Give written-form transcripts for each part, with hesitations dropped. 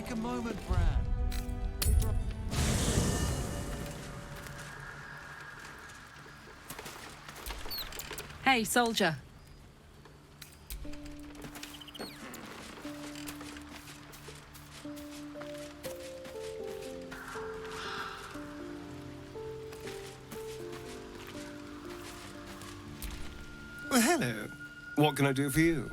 Take a moment, Bran. Hey, soldier. Well, hello. What can I do for you?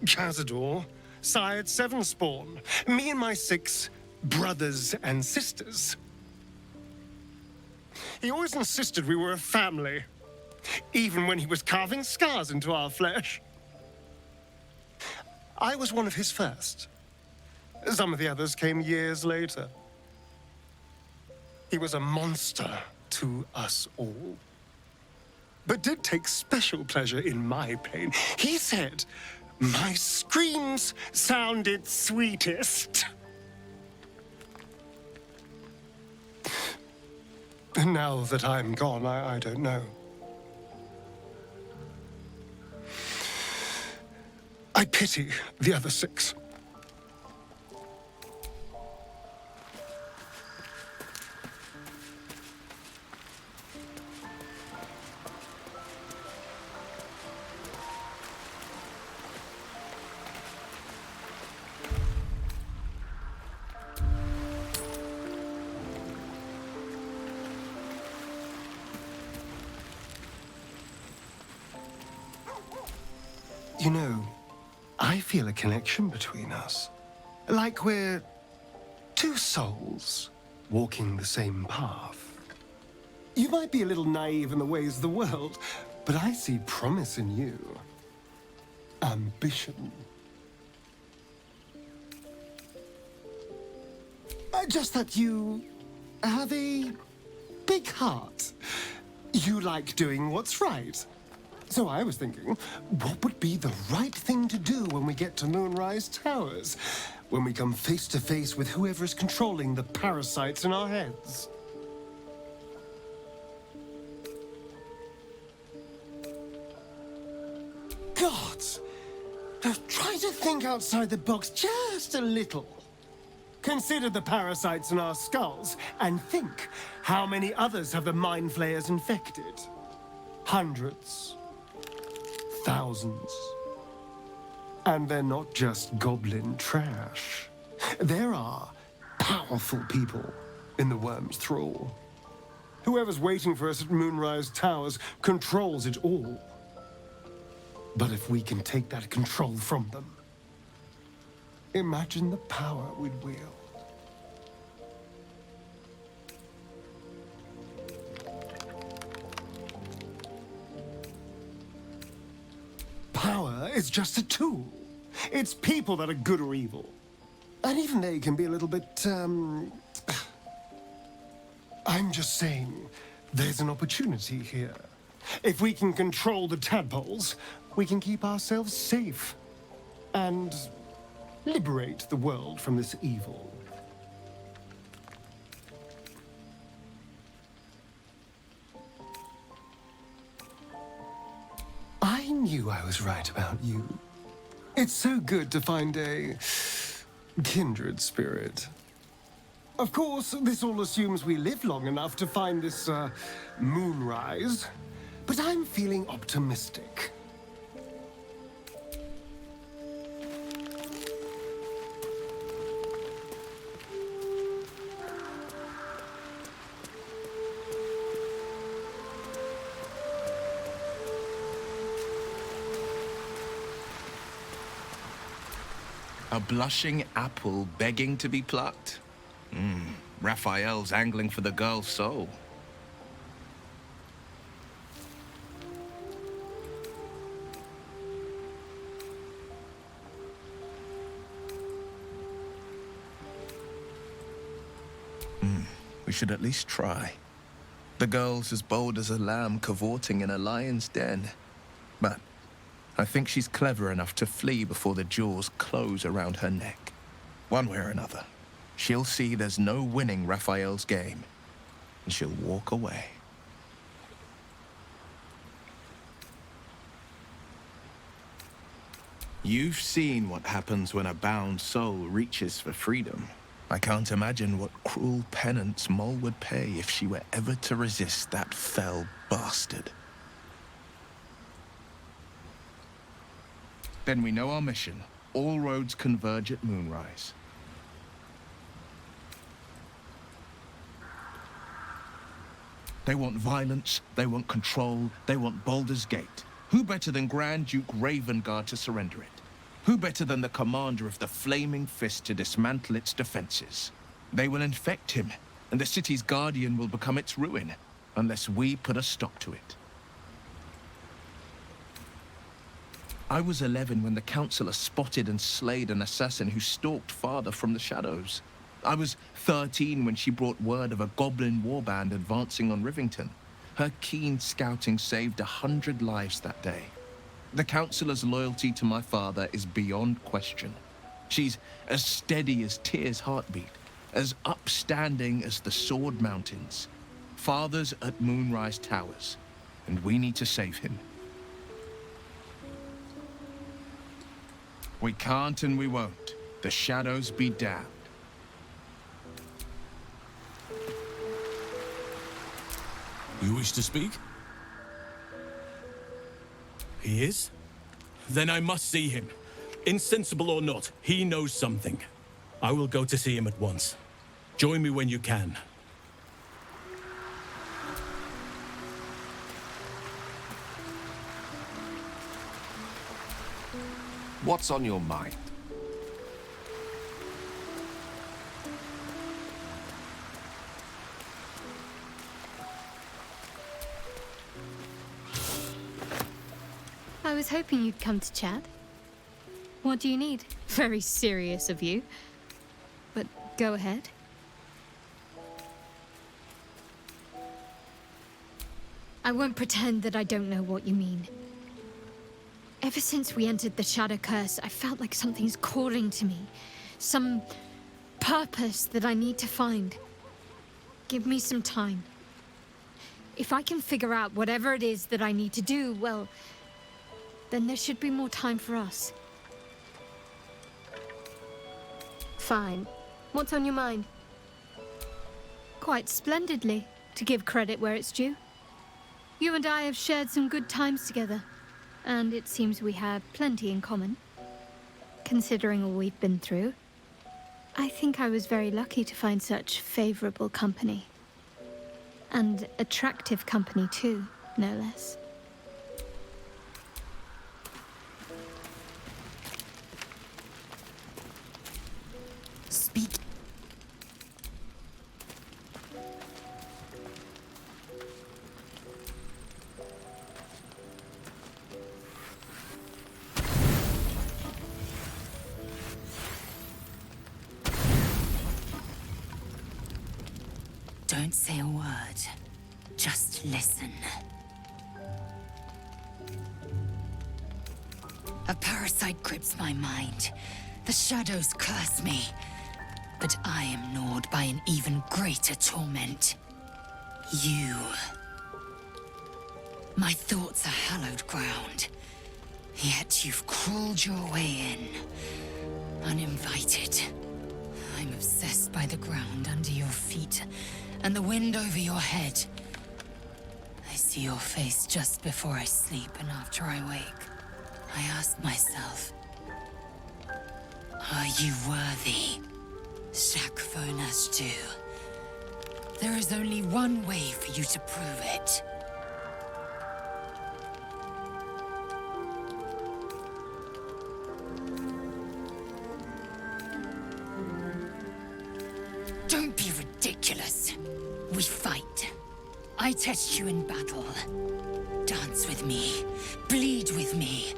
Cazador, sired 7 spawn. Me and my 6 brothers and sisters. He always insisted we were a family, even when he was carving scars into our flesh. I was one of his first. Some of the others came years later. He was a monster to us all, but did take special pleasure in my pain. He said my screams sounded sweetest. And now that I'm gone, I don't know. I pity the other 6. You know, I feel a connection between us. Like we're 2 souls walking the same path. You might be a little naive in the ways of the world, but I see promise in you. Ambition. Just that you have a big heart. You like doing what's right. So I was thinking, what would be the right thing to do when we get to Moonrise Towers? When we come face to face with whoever is controlling the parasites in our heads? Gods! Try to think outside the box just a little. Consider the parasites in our skulls, and think how many others have the Mind Flayers infected. Hundreds. Thousands. And they're not just goblin trash. There are powerful people in the worm's thrall. Whoever's waiting for us at Moonrise Towers controls it all. But if we can take that control from them, imagine the power we'd wield. Power is just a tool. It's people that are good or evil. And even they can be a little bit, I'm just saying, there's an opportunity here. If we can control the tadpoles, we can keep ourselves safe. And liberate the world from this evil. I knew I was right about you. It's so good to find a kindred spirit. Of course, this all assumes we live long enough to find this, moonrise. But I'm feeling optimistic. A blushing apple begging to be plucked? Raphael's angling for the girl's soul. We should at least try. The girl's as bold as a lamb cavorting in a lion's den. But I think she's clever enough to flee before the jaws close around her neck. One way or another, she'll see there's no winning Raphael's game, and she'll walk away. You've seen what happens when a bound soul reaches for freedom. I can't imagine what cruel penance Mole would pay if she were ever to resist that fell bastard. Then we know our mission. All roads converge at moonrise. They want violence, they want control, they want Baldur's Gate. Who better than Grand Duke Ravengard to surrender it? Who better than the commander of the Flaming Fist to dismantle its defenses? They will infect him, and the city's guardian will become its ruin, unless we put a stop to it. I was 11 when the Councillor spotted and slayed an assassin who stalked father from the shadows. I was 13 when she brought word of a goblin warband advancing on Rivington. Her keen scouting saved 100 lives that day. The Councillor's loyalty to my father is beyond question. She's as steady as Tyr's heartbeat, as upstanding as the Sword Mountains. Father's at Moonrise Towers, and we need to save him. We can't and we won't. The shadows be damned. You wish to speak? He is? Then I must see him. Insensible or not, he knows something. I will go to see him at once. Join me when you can. What's on your mind? I was hoping you'd come to chat. What do you need? Very serious of you. But go ahead. I won't pretend that I don't know what you mean. Ever since we entered the Shadow Curse, I felt like something's calling to me. Some purpose that I need to find. Give me some time. If I can figure out whatever it is that I need to do, well, then there should be more time for us. Fine. What's on your mind? Quite splendidly, to give credit where it's due. You and I have shared some good times together, and it seems we have plenty in common. Considering all we've been through, I think I was very lucky to find such favorable company. And attractive company too, no less. Speak. Don't say a word. Just listen. A parasite grips my mind. The shadows curse me. But I am gnawed by an even greater torment. You. My thoughts are hallowed ground. Yet you've crawled your way in. Uninvited. I'm obsessed by the ground under your feet and the wind over your head. I see your face just before I sleep and after I wake. I ask myself, are you worthy? Shakfo Nashdu. There is only one way for you to prove it. Don't be ridiculous. We fight. I test you in battle. Dance with me. Bleed with me.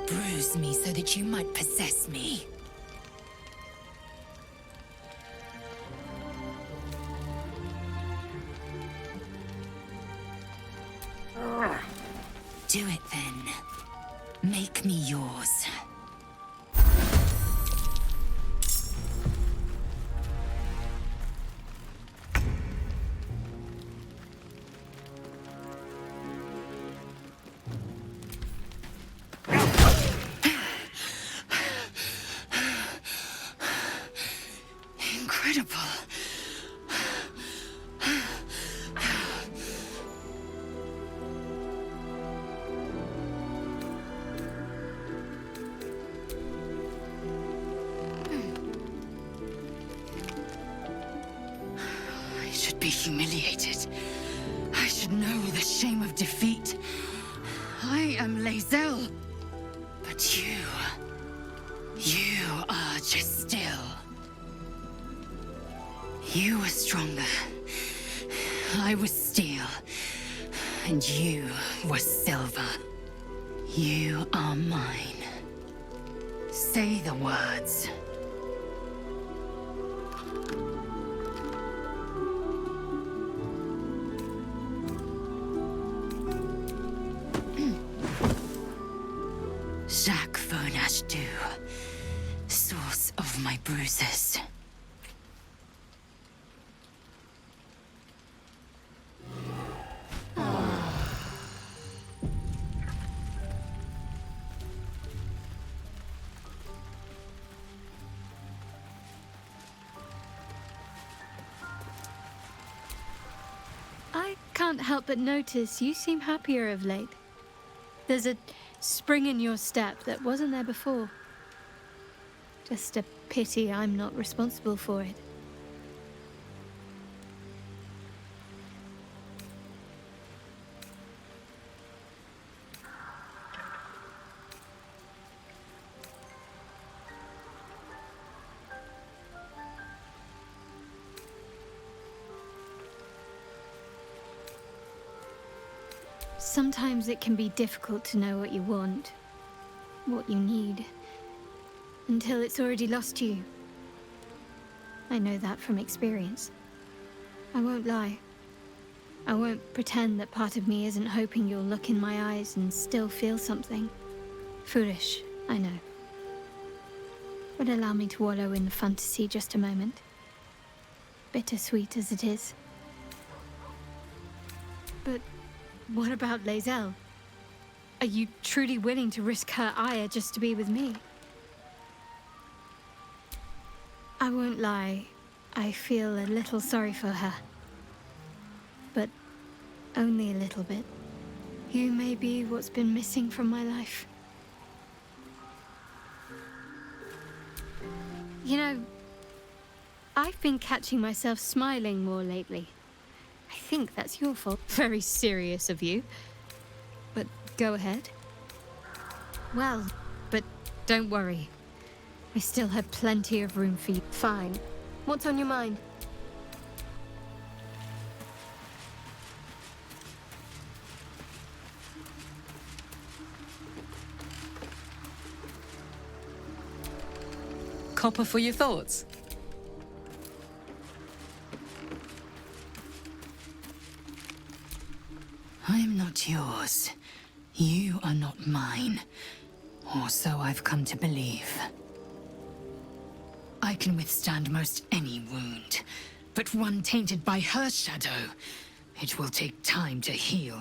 Bruise me so that you might possess me. Do it then. Make me yours. incredible. I should be humiliated. I should know the shame of defeat. I am Lae'zel. But you are just still. You were stronger. I was steel. And you were silver. You are mine. Say the words. Jacques Vernache Du, source of my bruises. I can't help but notice you seem happier of late. There's a spring in your step that wasn't there before. Just a pity I'm not responsible for it. Sometimes it can be difficult to know what you want, what you need, until it's already lost you. I know that from experience. I won't lie. I won't pretend that part of me isn't hoping you'll look in my eyes and still feel something. Foolish, I know. But allow me to wallow in the fantasy just a moment. Bittersweet as it is. But what about Lae'zel? Are you truly willing to risk her ire just to be with me? I won't lie. I feel a little sorry for her. But only a little bit. You may be what's been missing from my life. You know, I've been catching myself smiling more lately. I think that's your fault. Very serious of you. But go ahead. Well, but don't worry. I still have plenty of room for you. Fine. What's on your mind? Copper for your thoughts. I am not yours. You are not mine. Or so I've come to believe. I can withstand most any wound, but one tainted by her shadow, it will take time to heal.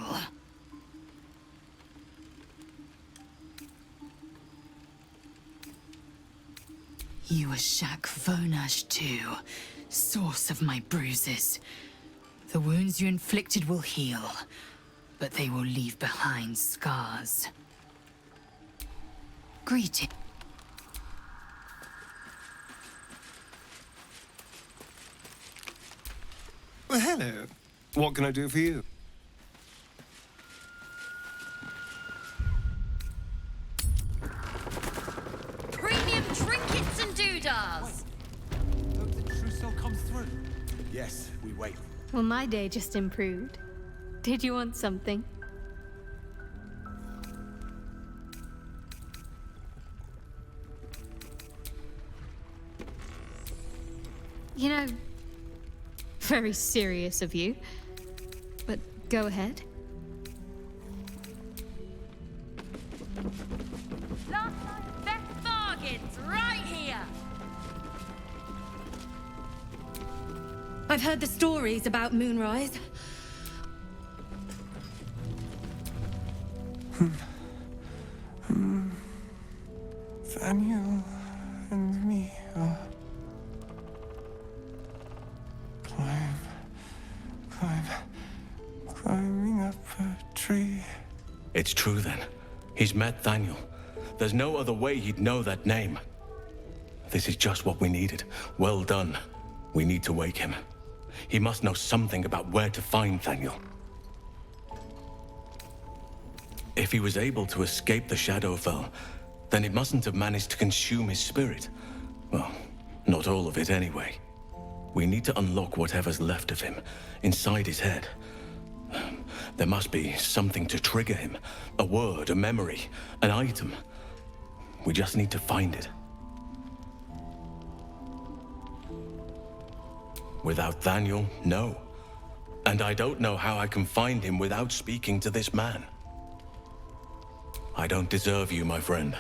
You are Jacques Vernache Du, source of my bruises. The wounds you inflicted will heal, but they will leave behind scars. Greeting. Well, hello. What can I do for you? Premium trinkets and doodahs! Hope the trousseau comes through. Yes, we wait. Well, my day just improved. Did you want something? You know, very serious of you. But go ahead. Last night's best bargains, right here! I've heard the stories about Moonrise. Daniel and me are... It's true then. He's met Daniel. There's no other way he'd know that name. This is just what we needed. Well done. We need to wake him. He must know something about where to find Daniel. If he was able to escape the Shadowfell, then it mustn't have managed to consume his spirit. Well, not all of it anyway. We need to unlock whatever's left of him, inside his head. There must be something to trigger him. A word, a memory, an item. We just need to find it. Without Daniel, no. And I don't know how I can find him without speaking to this man. I don't deserve you, my friend.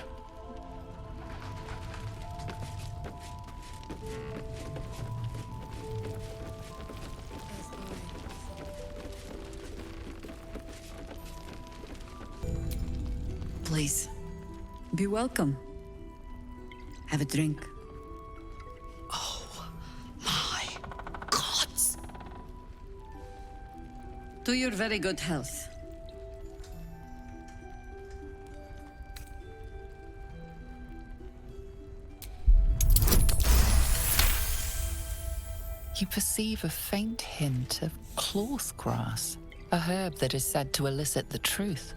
Please, be welcome. Have a drink. Oh, my gods. To your very good health. You perceive a faint hint of cloth grass, a herb that is said to elicit the truth.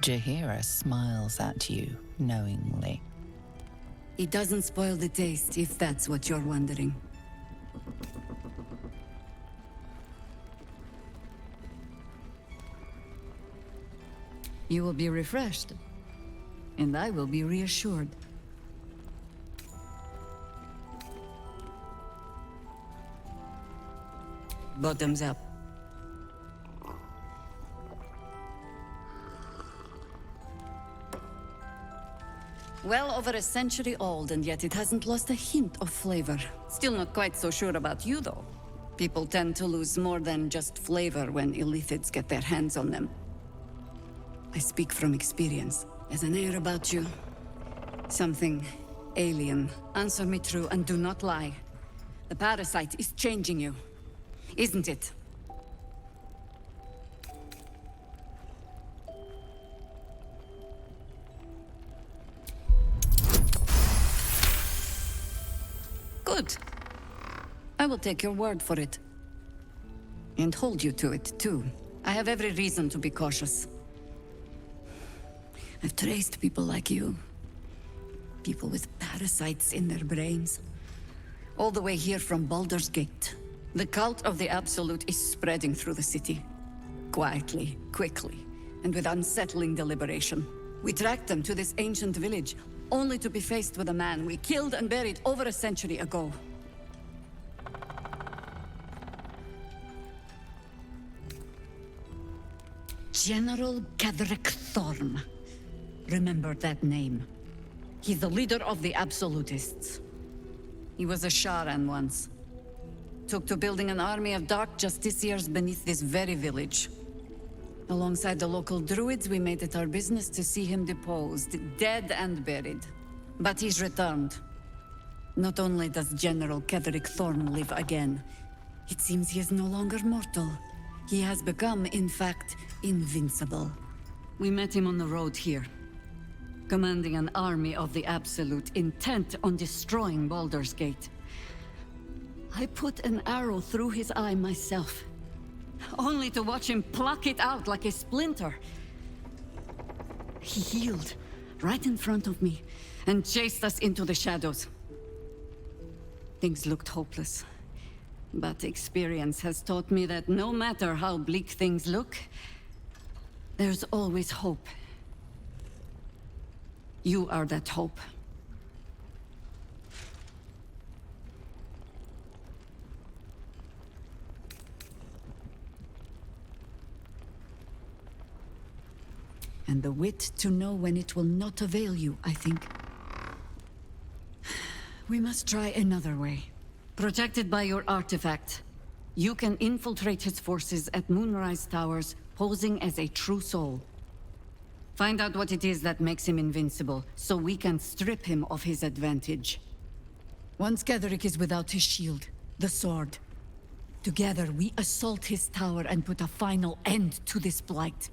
Jahira smiles at you knowingly. It doesn't spoil the taste, if that's what you're wondering. You will be refreshed, and I will be reassured. Bottoms up. Well over a century old, and yet it hasn't lost a hint of flavor. Still not quite so sure about you, though. People tend to lose more than just flavor when illithids get their hands on them. I speak from experience. There's an air about you. Something alien. Answer me true and do not lie. The parasite is changing you, isn't it? Good. I will take your word for it. And hold you to it, too. I have every reason to be cautious. I've traced people like you. People with parasites in their brains. All the way here from Baldur's Gate. The cult of the Absolute is spreading through the city. Quietly, quickly, and with unsettling deliberation. We tracked them to this ancient village, only to be faced with a man we killed and buried over a century ago. General Gadrick Thorn. Remember that name. He's the leader of the Absolutists. He was a Sharan once. Took to building an army of dark justiciars beneath this very village. Alongside the local druids, we made it our business to see him deposed, dead and buried. But he's returned. Not only does General Gadrick Thorn live again, it seems he is no longer mortal. He has become, in fact, invincible. We met him on the road here, commanding an army of the Absolute, intent on destroying Baldur's Gate. I put an arrow through his eye myself, only to watch him pluck it out like a splinter. He healed right in front of me and chased us into the shadows. Things looked hopeless, but experience has taught me that no matter how bleak things look, there's always hope. You are that hope. And the wit to know when it will not avail you, I think. We must try another way. Protected by your artifact, you can infiltrate his forces at Moonrise Towers, posing as a true soul. Find out what it is that makes him invincible, so we can strip him of his advantage. Once Gadrick is without his shield, the sword, together we assault his tower and put a final end to this blight.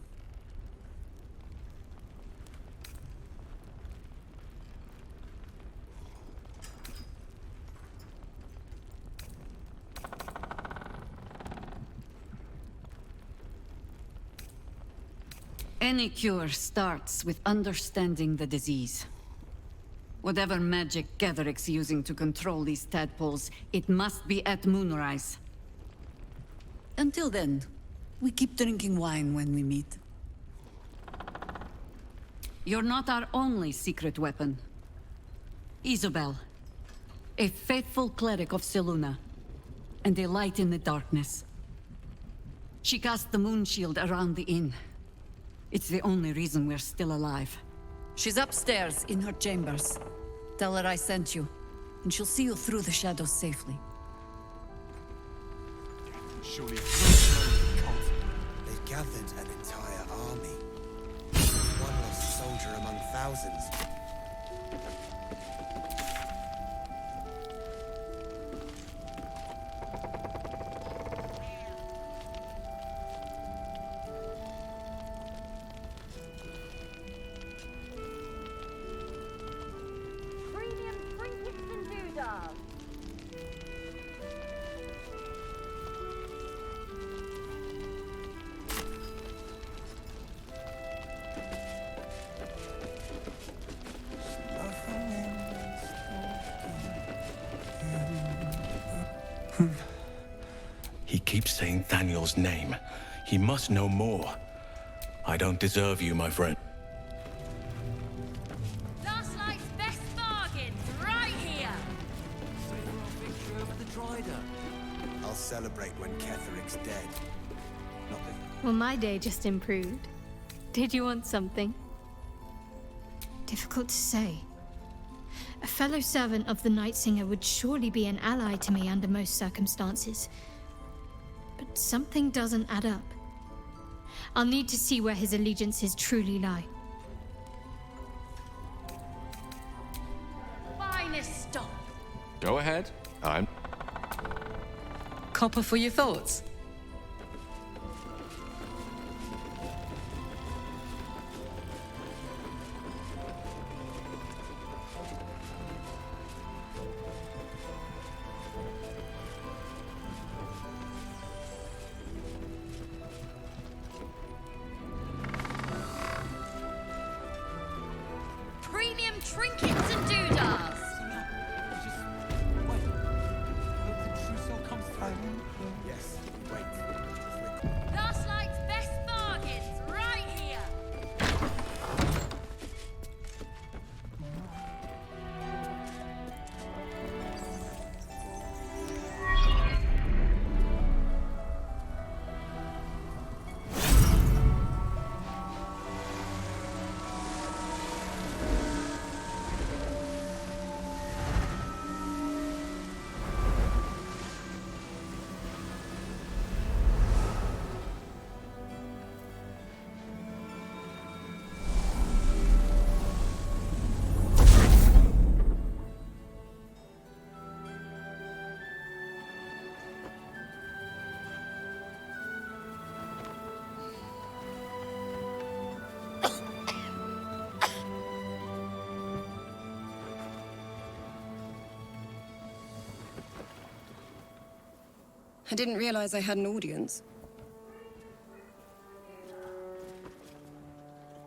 Any cure starts with understanding the disease. Whatever magic Gatheric's using to control these tadpoles, it must be at moonrise. Until then, we keep drinking wine when we meet. You're not our only secret weapon. Isabel, a faithful cleric of Selûne, and a light in the darkness. She cast the moon shield around the inn. It's the only reason we're still alive. She's upstairs in her chambers. Tell her I sent you, and she'll see you through the shadows safely. Surely a cult. They've gathered an entire army. One lost soldier among thousands. Premium trinkets and doodads. He keeps saying Thaniel's name. He must know more. I don't deserve you, my friend. Last night's best bargains, right here. I'll celebrate when Ketheric's dead. Not that Well, my day just improved. Did you want something? Difficult to say. A fellow servant of the Night Singer would surely be an ally to me under most circumstances. But something doesn't add up. I'll need to see where his allegiances truly lie. Finest stop. Go ahead. I'm... Copper for your thoughts. Premium trinkets and doodads. yes. Wait. Last night's best bargains, right here. I didn't realize I had an audience.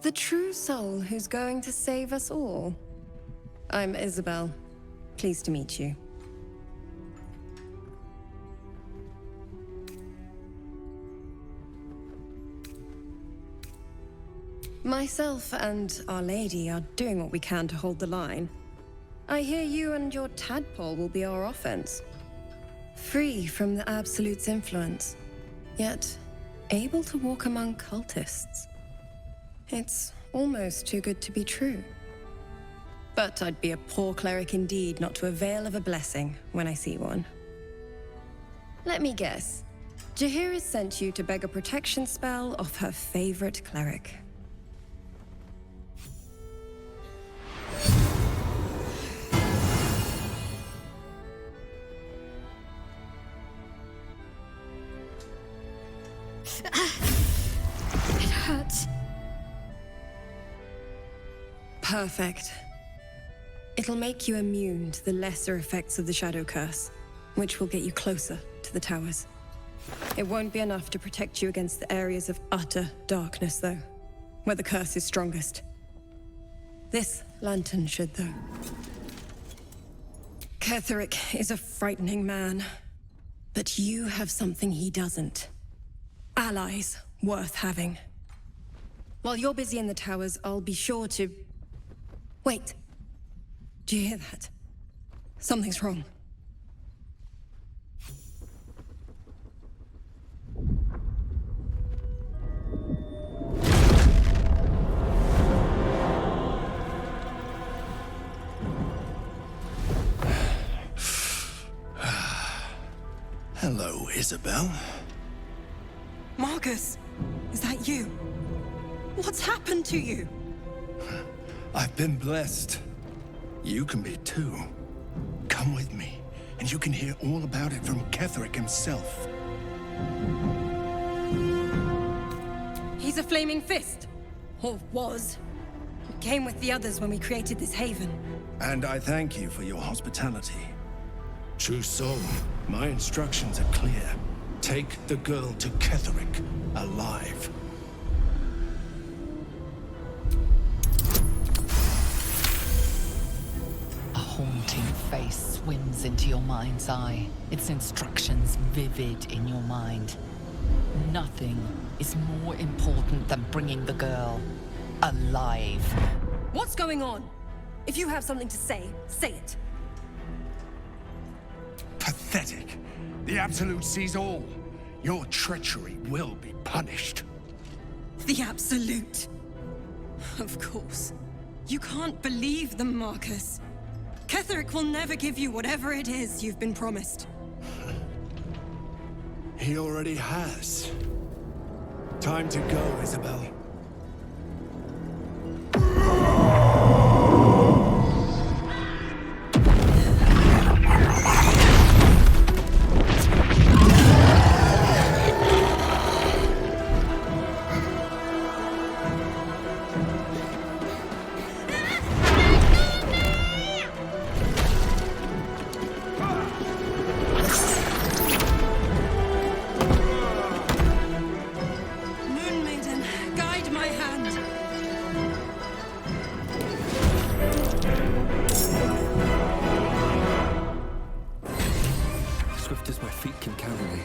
The true soul who's going to save us all. I'm Isabel. Pleased to meet you. Myself and Our Lady are doing what we can to hold the line. I hear you and your tadpole will be our offense. Free from the Absolute's influence, yet able to walk among cultists. It's almost too good to be true. But I'd be a poor cleric indeed not to avail of a blessing when I see one. Let me guess. Jaheira sent you to beg a protection spell off her favorite cleric. It hurts. Perfect. It'll make you immune to the lesser effects of the Shadow Curse, which will get you closer to the towers. It won't be enough to protect you against the areas of utter darkness, though. where the curse is strongest. This lantern should, though. Ketheric is a frightening man, but you have something he doesn't. Allies worth having. While you're busy in the towers, I'll be sure to... Wait. Do you hear that? Something's wrong. Hello, Isabel. Marcus, is that you? What's happened to you? I've been blessed. You can be too. Come with me, and you can hear all about it from Ketheric himself. He's a flaming fist. Or was. He came with the others when we created this haven. And I thank you for your hospitality. True soul, my instructions are clear. Take the girl to Ketheric, alive. A haunting face swims into your mind's eye, its instructions vivid in your mind. Nothing is more important than bringing the girl alive. What's going on? If you have something to say, say it. Pathetic. The Absolute sees all. Your treachery will be punished. The Absolute. Of course. You can't believe them, Marcus. Ketheric will never give you whatever it is you've been promised. He already has. Time to go, Isabel. Moon Maiden, guide my hand. Swift as my feet can carry me.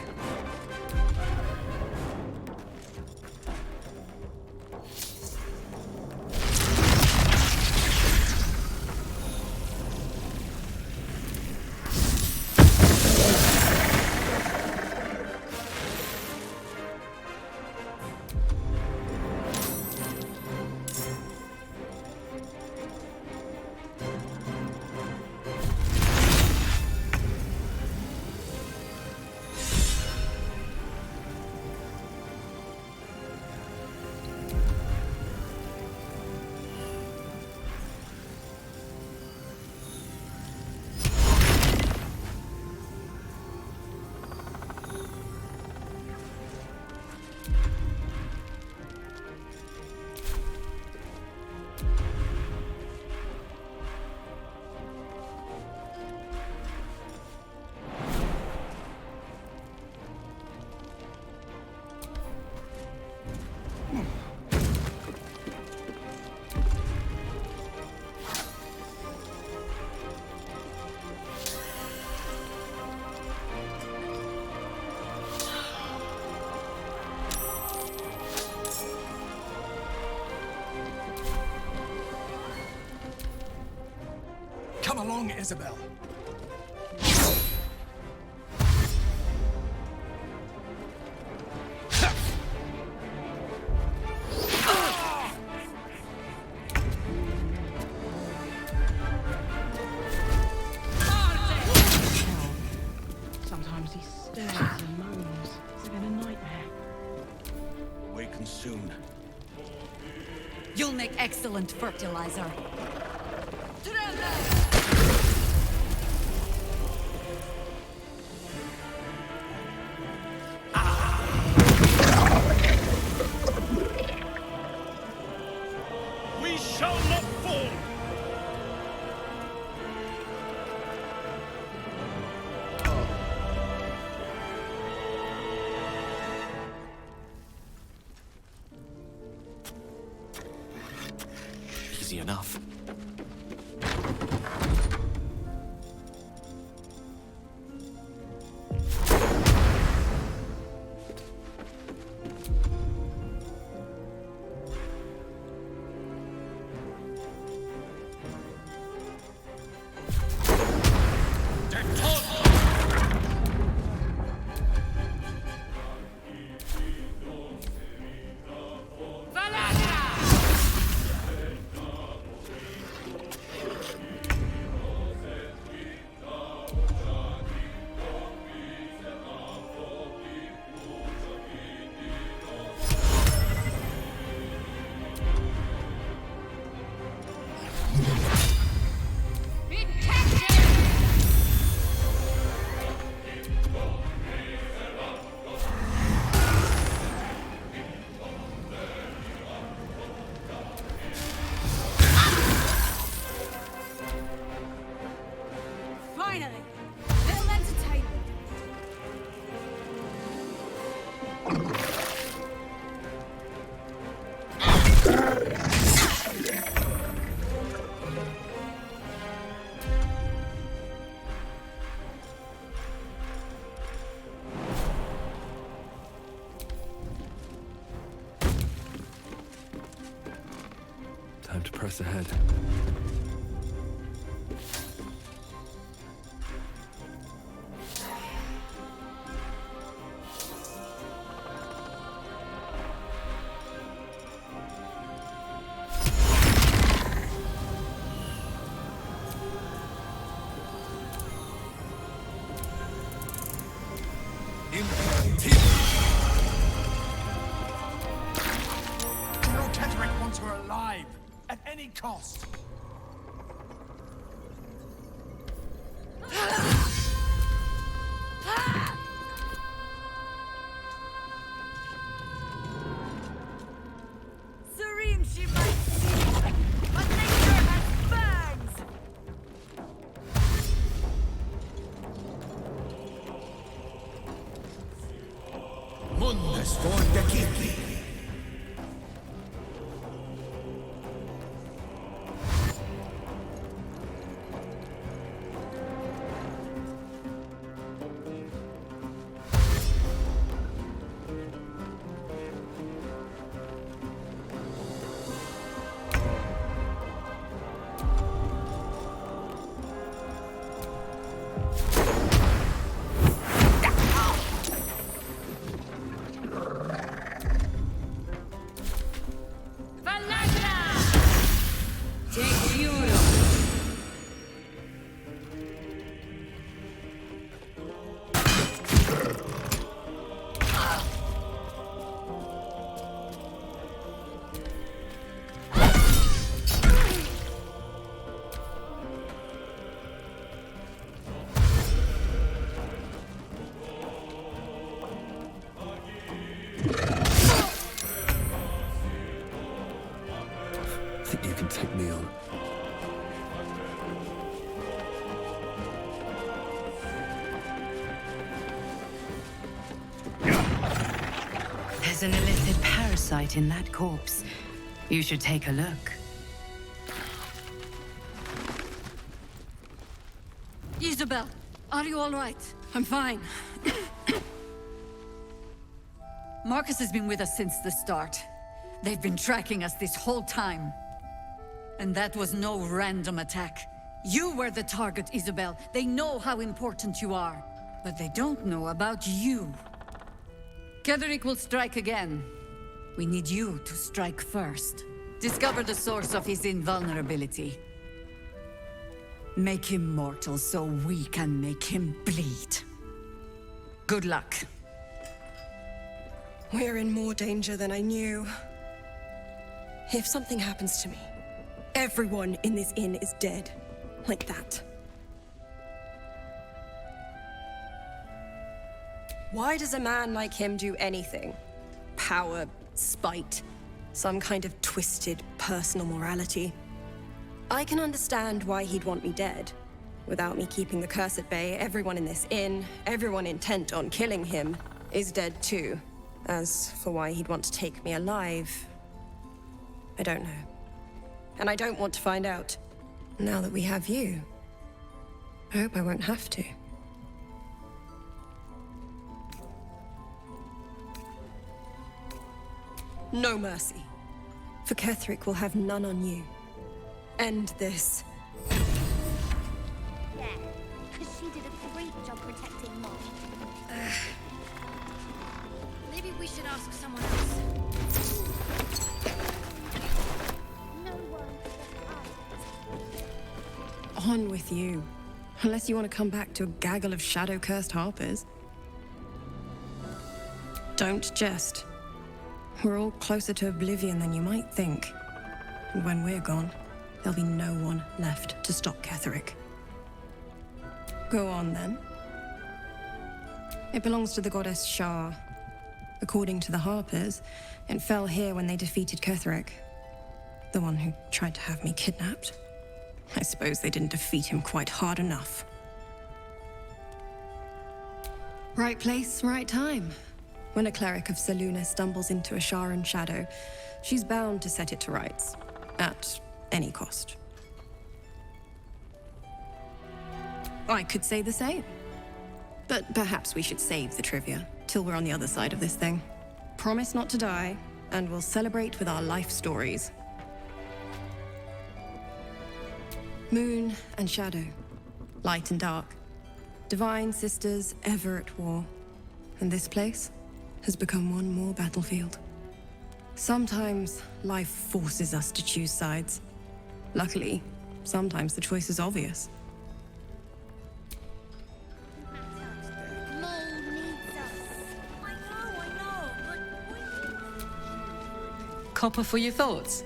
Come along, Isabel. Sometimes he stirs and moans. It's been a nightmare. Awaken soon. You'll make excellent fertilizer. We shall not fall! Finally! Little entertainment! Time to press ahead. General Kettering wants her alive, at any cost. Serene she might seem, but nature has fangs! Mundus for the Kiki. Think you can take me on? There's an illicit parasite in that corpse. You should take a look. Isabel, are you all right? I'm fine. Marcus has been with us since the start. They've been tracking us this whole time. And that was no random attack. You were the target, Isabel. They know how important you are. But they don't know about you. Ketherick will strike again. We need you to strike first. Discover the source of his invulnerability. Make him mortal so we can make him bleed. Good luck. We're in more danger than I knew. If something happens to me, everyone in this inn is dead. Like that. Why does a man like him do anything? Power, spite, some kind of twisted personal morality. I can understand why he'd want me dead. Without me keeping the curse at bay, everyone in this inn, everyone intent on killing him, is dead too. As for why he'd want to take me alive, I don't know. and I don't want to find out. Now that we have you, I hope I won't have to. No mercy. For Ketherick will have none on you. End this. Yeah, because she did a great job protecting Mom. Maybe we should ask someone else. No one but us. On with you. Unless you want to come back to a gaggle of shadow-cursed harpers. Don't jest. We're all closer to oblivion than you might think. And when we're gone, there'll be no one left to stop Ketherick. Go on, then. It belongs to the goddess Shar. According to the Harpers, it fell here when they defeated Ketherick. The one who tried to have me kidnapped. I suppose they didn't defeat him quite hard enough. Right place, right time. When a cleric of Selûne stumbles into a Sharan shadow, she's bound to set it to rights. At any cost. I could say the same. But perhaps we should save the trivia till we're on the other side of this thing. Promise not to die, and we'll celebrate with our life stories. Moon and shadow, light and dark, divine sisters ever at war. And this place has become one more battlefield. Sometimes life forces us to choose sides. Luckily, sometimes the choice is obvious. Mole needs us. I know, but... Copper for your thoughts?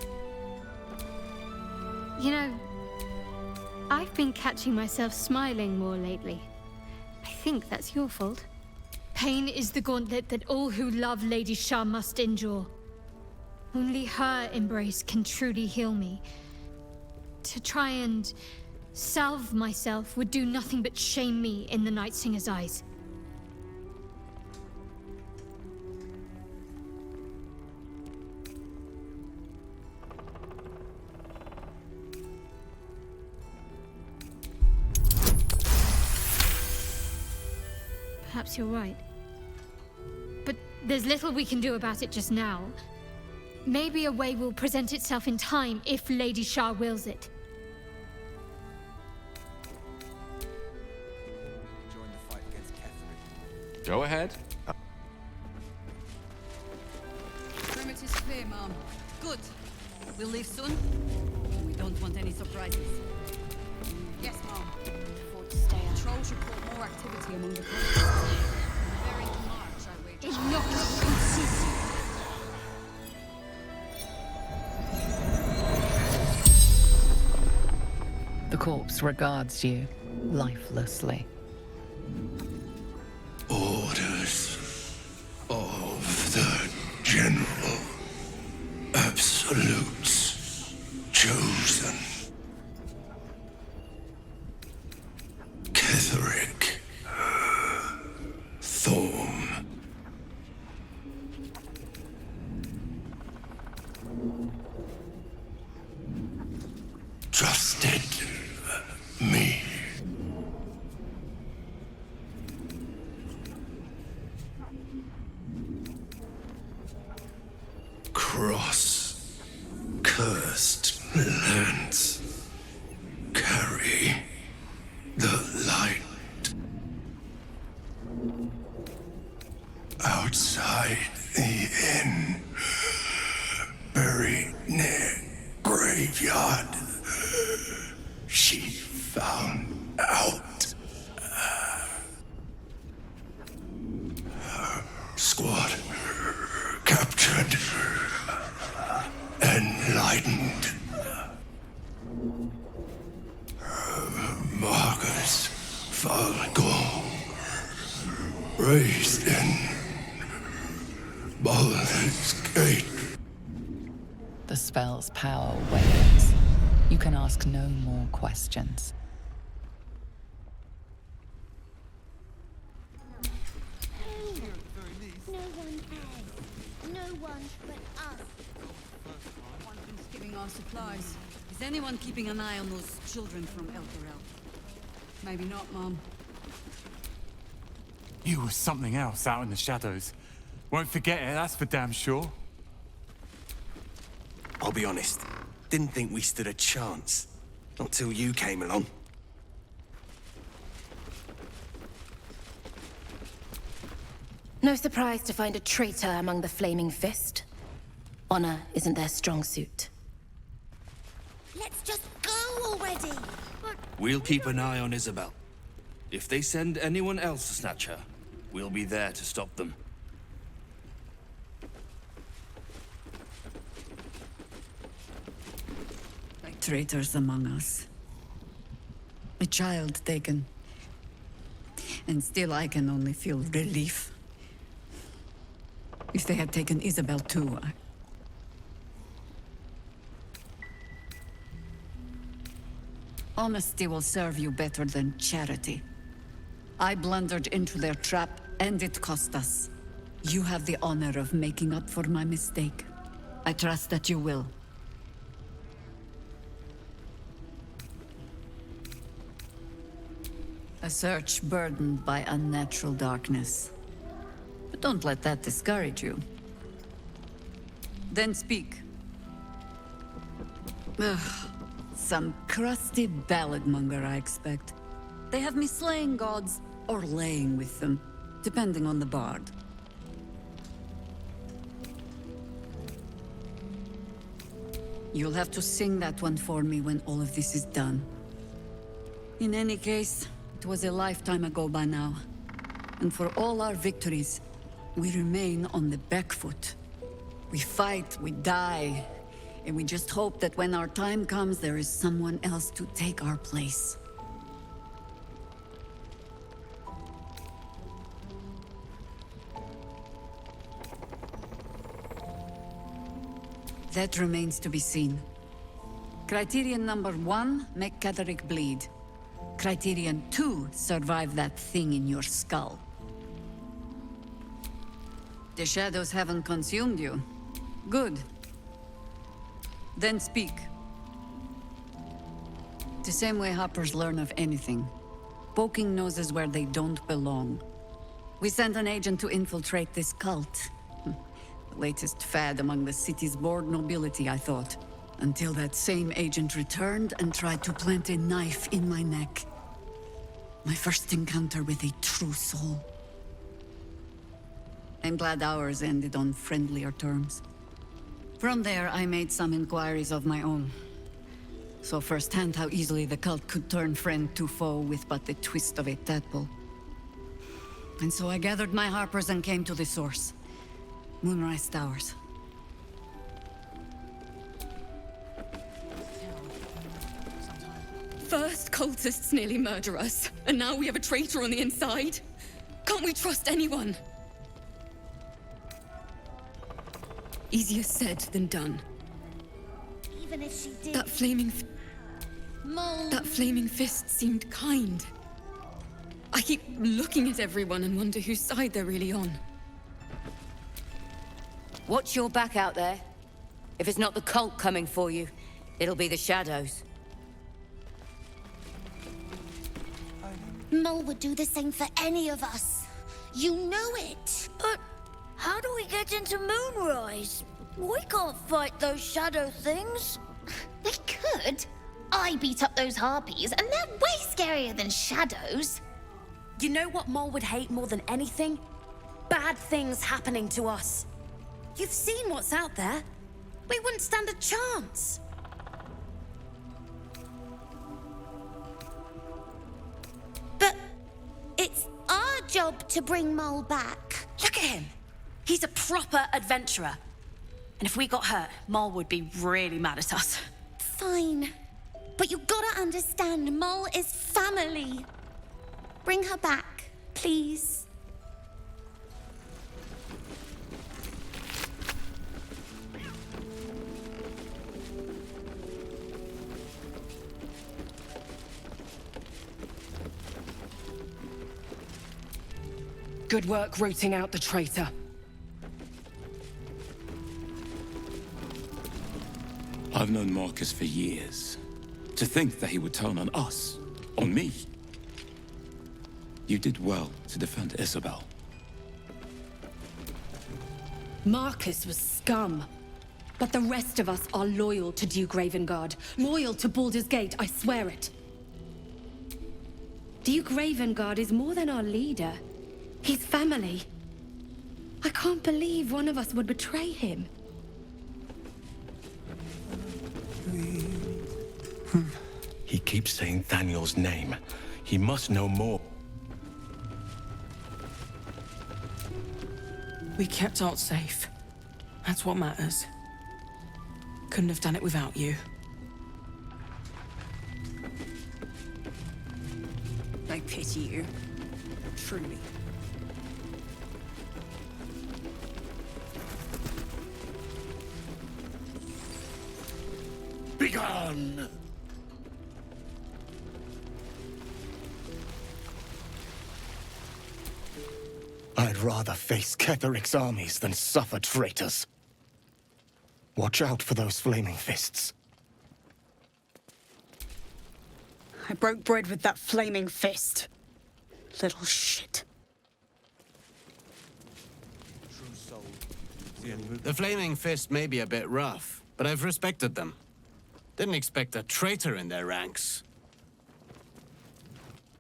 You know, I've been catching myself smiling more lately. I think that's your fault. Pain is the gauntlet that all who love Lady Shar must endure. Only her embrace can truly heal me. To try and salve myself would do nothing but shame me in the Night Singer's eyes. Perhaps you're right. But there's little we can do about it just now. Maybe a way will present itself in time if Lady Shar wills it. Join the fight against Ketherick. Go ahead. Perimeter's clear, Mom. Good. We'll leave soon. We don't want any surprises. Yes, Mom. Trolls report more activity among the colonists. Very March, I wager. It's not consistent. The corpse regards you lifelessly. Orders of the General. Absolutes chosen. Ketherick. Thorm. Trusted me. Cross cursed lands carry the light. Outside the inn, buried near graveyard, she found out. Her squad captured, enlightened. Marcus Falcon, raised in Baldur's Gate. The spell's power wanes. You can ask no more questions. No one has. No one but us. One thing's giving our supplies. Is anyone keeping an eye on those children from El Corral? Maybe not, Mom. You were something else out in the shadows. Won't forget it, that's for damn sure. I'll be honest, didn't think we stood a chance. Not till you came along. No surprise to find a traitor among the Flaming Fist. Honor isn't their strong suit. Let's just go already! We'll keep an eye on Isabel. If they send anyone else to snatch her, we'll be there to stop them. Like traitors among us. A child taken. And still I can only feel relief. If they had taken Isabel too, Honesty will serve you better than charity. I blundered into their trap, and it cost us. You have the honor of making up for my mistake. I trust that you will. A search burdened by unnatural darkness. But don't let that discourage you. Then speak. Ugh. Some crusty ballad monger, I expect. They have me slaying gods or laying with them, depending on the bard. You'll have to sing that one for me when all of this is done. In any case, it was a lifetime ago by now. And for all our victories, we remain on the back foot. We fight, we die, and we just hope that when our time comes, there is someone else to take our place. That remains to be seen. Criterion number 1, make Ketherick bleed. Criterion 2, survive that thing in your skull. The shadows haven't consumed you. Good. Then speak. The same way hoppers learn of anything. Poking noses where they don't belong. We sent an agent to infiltrate this cult. The latest fad among the city's bored nobility, I thought. Until that same agent returned and tried to plant a knife in my neck. My first encounter with a true soul. I'm glad ours ended on friendlier terms. From there, I made some inquiries of my own. Saw firsthand how easily the cult could turn friend to foe with but the twist of a tadpole. And so I gathered my harpers and came to the source. Moonrise Towers. First cultists nearly murder us, and now we have a traitor on the inside. Can't we trust anyone? Easier said than done. Even if she did... That flaming fist seemed kind. I keep looking at everyone and wonder whose side they're really on. Watch your back out there. If it's not the cult coming for you, it'll be the shadows. Mole would do the same for any of us. You know it. But how do we get into Moonrise? We can't fight those shadow things. They could. I beat up those harpies, and they're way scarier than shadows. You know what Mole would hate more than anything? Bad things happening to us. You've seen what's out there. We wouldn't stand a chance. But it's our job to bring Mole back. Look at him. He's a proper adventurer. And if we got hurt, Mole would be really mad at us. Fine. But you gotta understand, Mole is family. Bring her back, please. Good work rooting out the traitor. I've known Marcus for years. To think that he would turn on us, on me. You did well to defend Isabel. Marcus was scum. But the rest of us are loyal to Duke Ravengard. Loyal to Baldur's Gate, I swear it. Duke Ravengard is more than our leader. He's family. I can't believe one of us would betray him. He keeps saying Thaniel's name. He must know more. We kept Alt safe. That's what matters. Couldn't have done it without you. I pity you. Truly. Begone! I'd rather face Ketheric's armies than suffer traitors. Watch out for those flaming fists. I broke bread with that flaming fist. Little shit. The Flaming Fist may be a bit rough, but I've respected them. Didn't expect a traitor in their ranks.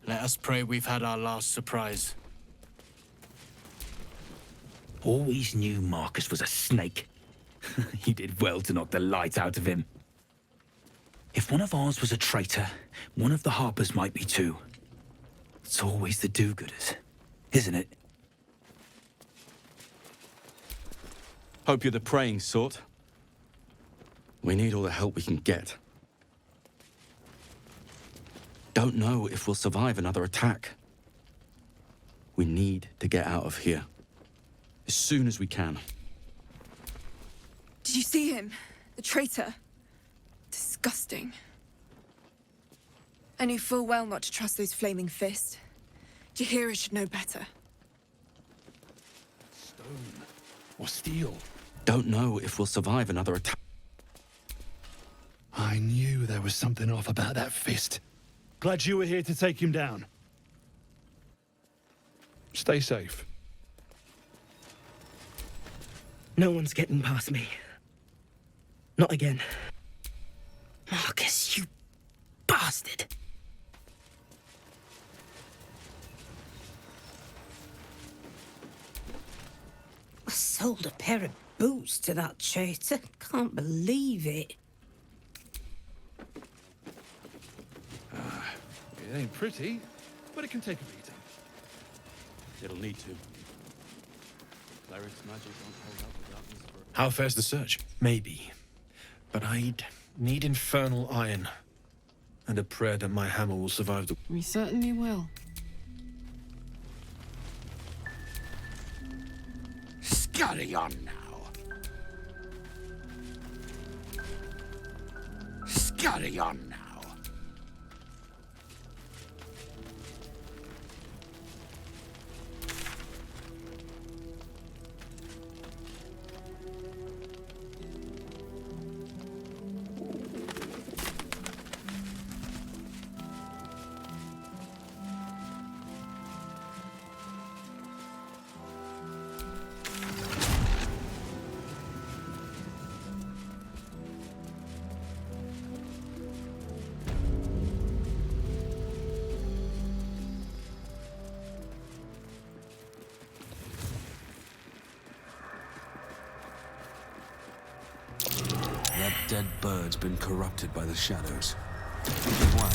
Let us pray we've had our last surprise. Always knew Marcus was a snake. You did well to knock the light out of him. If one of ours was a traitor, one of the Harpers might be too. It's always the do-gooders, isn't it? Hope you're the praying sort. We need all the help we can get. Don't know if we'll survive another attack. We need to get out of here. As soon as we can. Did you see him? The traitor? Disgusting. I knew full well not to trust those flaming fists. Jaheira should know better. Stone or steel? Don't know if we'll survive another attack. I knew there was something off about that fist. Glad you were here to take him down. Stay safe. No one's getting past me. Not again. Marcus, you bastard! I sold a pair of boots to that traitor. Can't believe it. It ain't pretty, but it can take a beating. It'll need to. Cleric's magic won't hold up the darkness for... How fares the search? Maybe. But I'd need infernal iron. And a prayer that my hammer will survive the... We certainly will. Scurry on now. Scurry on now. That dead bird's been corrupted by the shadows. Why?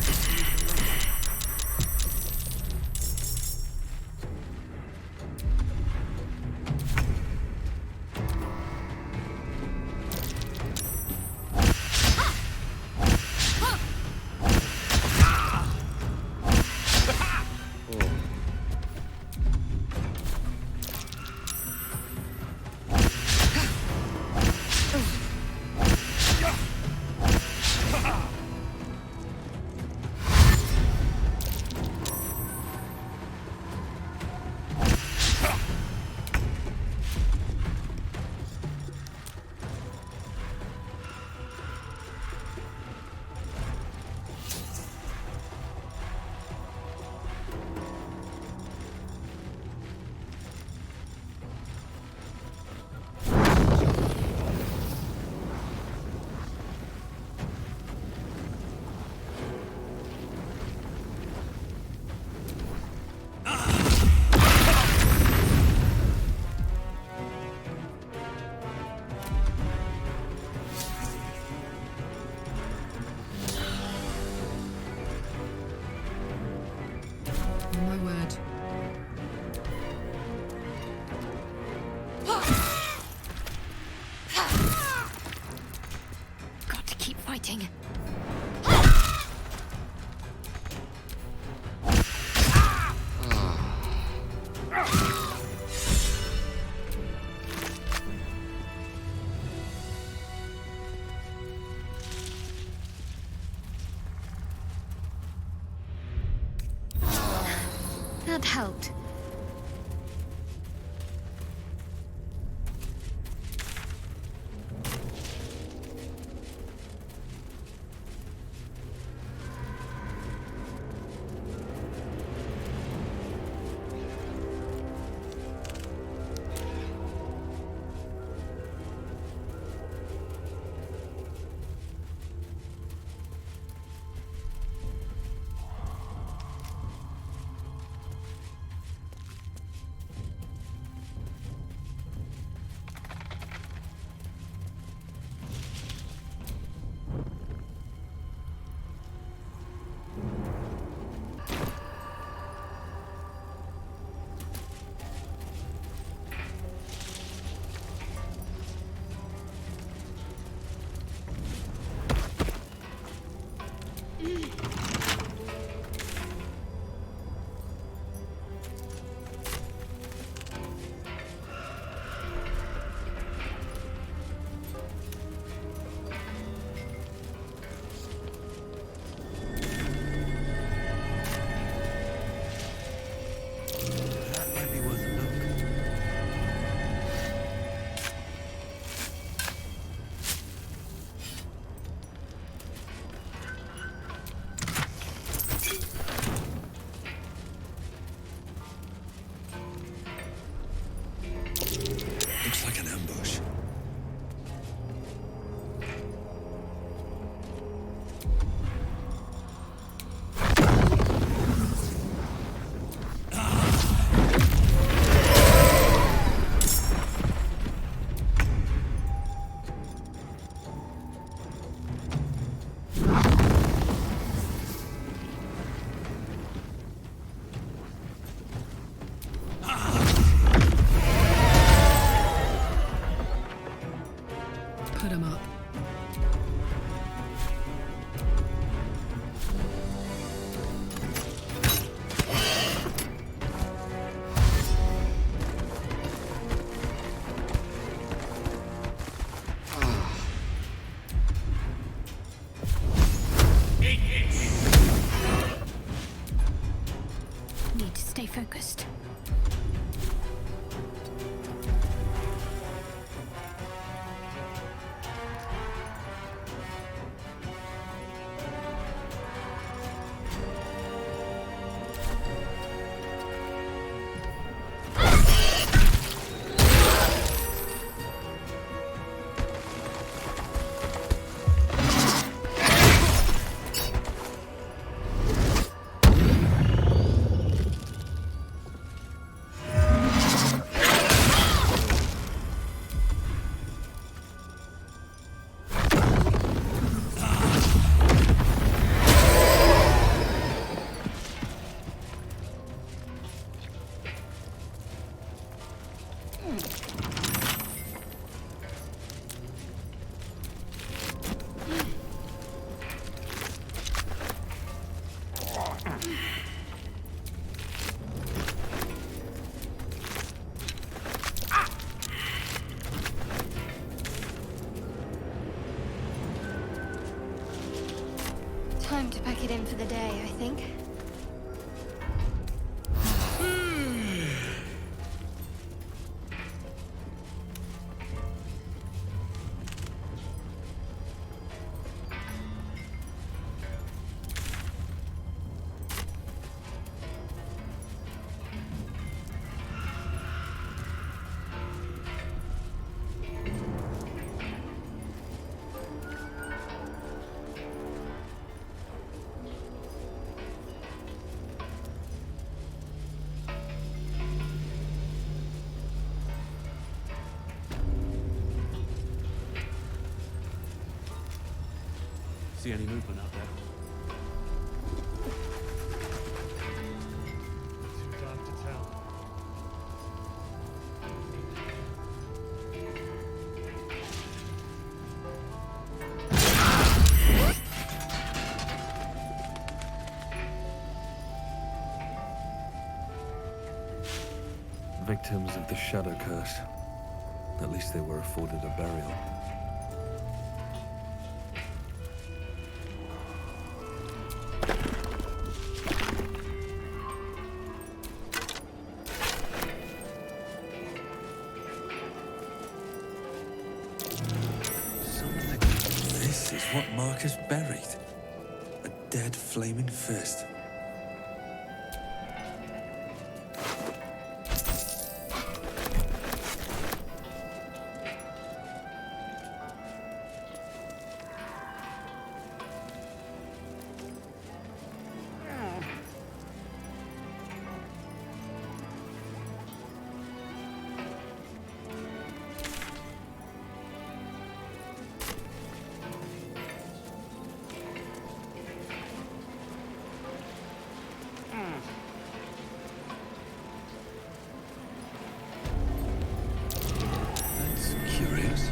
had helped. Looks like an ambush. Put him up. Need to stay focused. Time to pack it in for the day, I think. See any movement out there? Too dark to tell. Victims of the Shadow Curse. At least they were afforded a burial. Marcus buried? A dead flaming fist. Curious.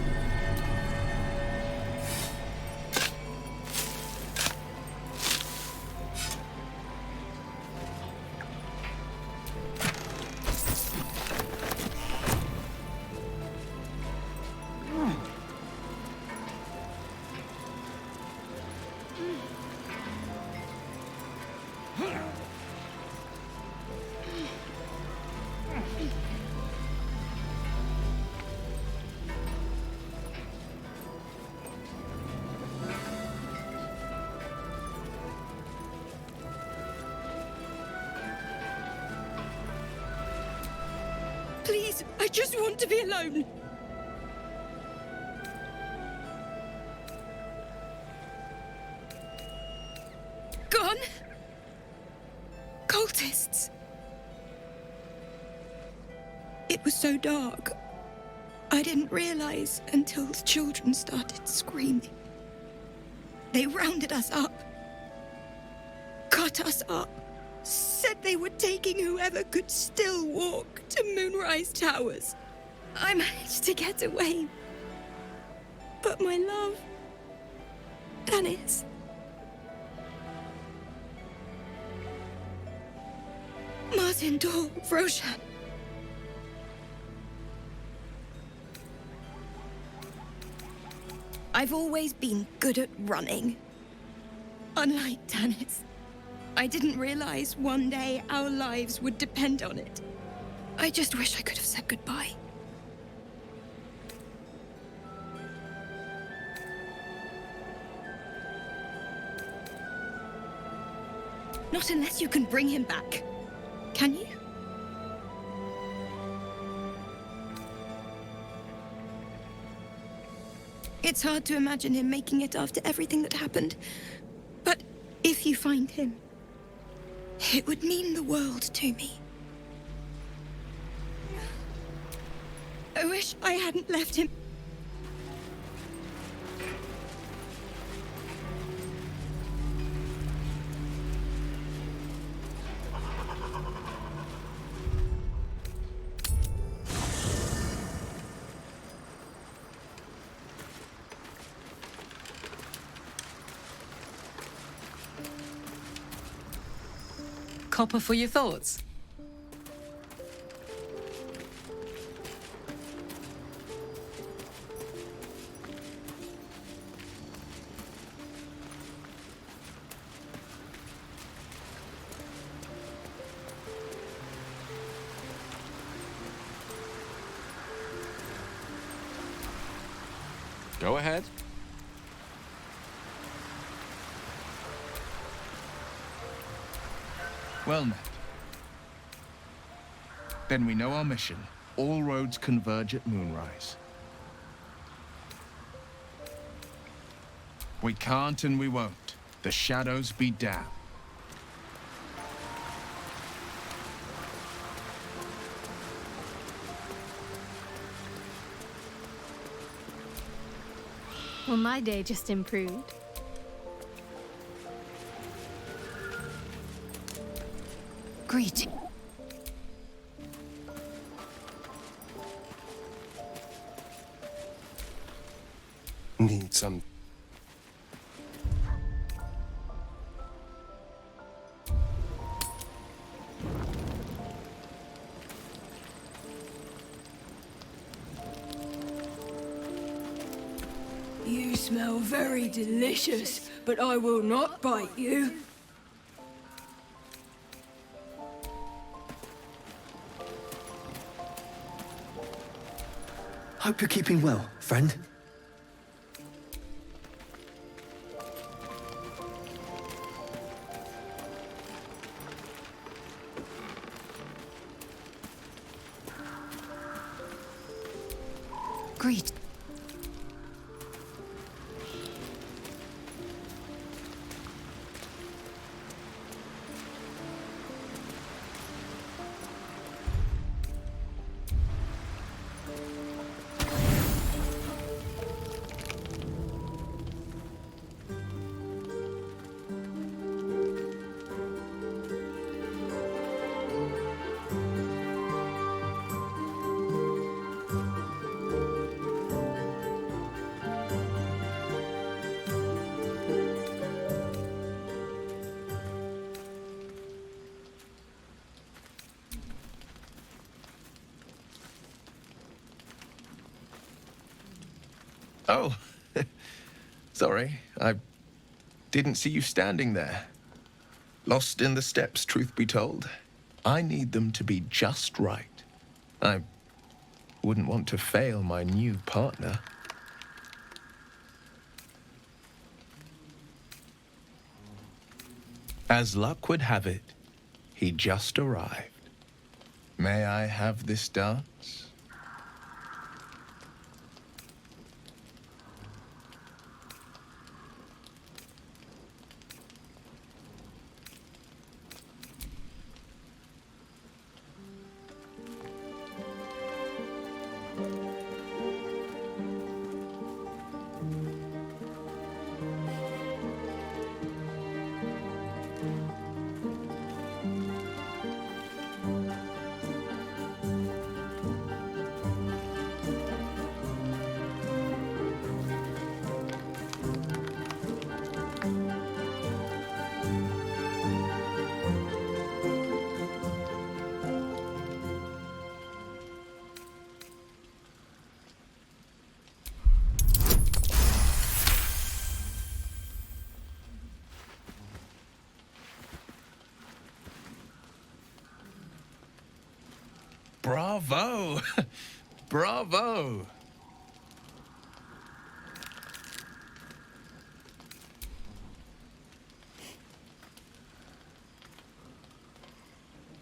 Please, I just want to be alone. Gone? Cultists. It was so dark. I didn't realize until the children started screaming. They rounded us up. Cut us up. Said they were taking whoever could still walk to Moonrise Towers. I managed to get away. But my love, Dennis, Martin Dor, Roshan. I've always been good at running. Unlike Dennis. I didn't realize one day our lives would depend on it. I just wish I could have said goodbye. Not unless you can bring him back. Can you? It's hard to imagine him making it after everything that happened. But if you find him, it would mean the world to me. I wish I hadn't left him. Copper for your thoughts. Go ahead. Well met. Then we know our mission. All roads converge at Moonrise. We can't and we won't. The shadows be damned. Well, my day just improved. Greeting. Need some... You smell very delicious, but I will not bite you. Hope you're keeping well, friend. Great. Oh, sorry. I didn't see you standing there. Lost in the steps, truth be told. I need them to be just right. I wouldn't want to fail my new partner. As luck would have it, he just arrived. May I have this dance? Bravo! Bravo!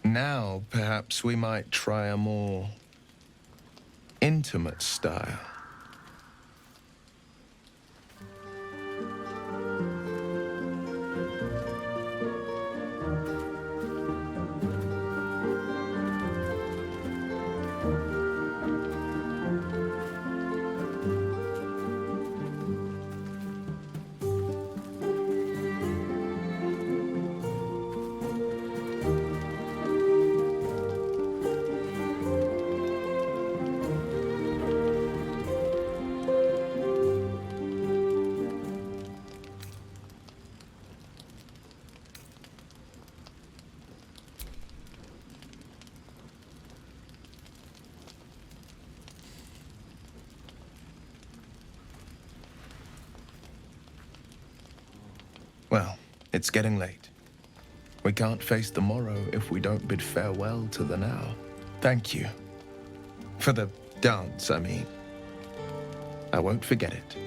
Now, perhaps we might try a more intimate style. Well, it's getting late. We can't face the morrow if we don't bid farewell to the now. Thank you. For the dance, I mean. I won't forget it.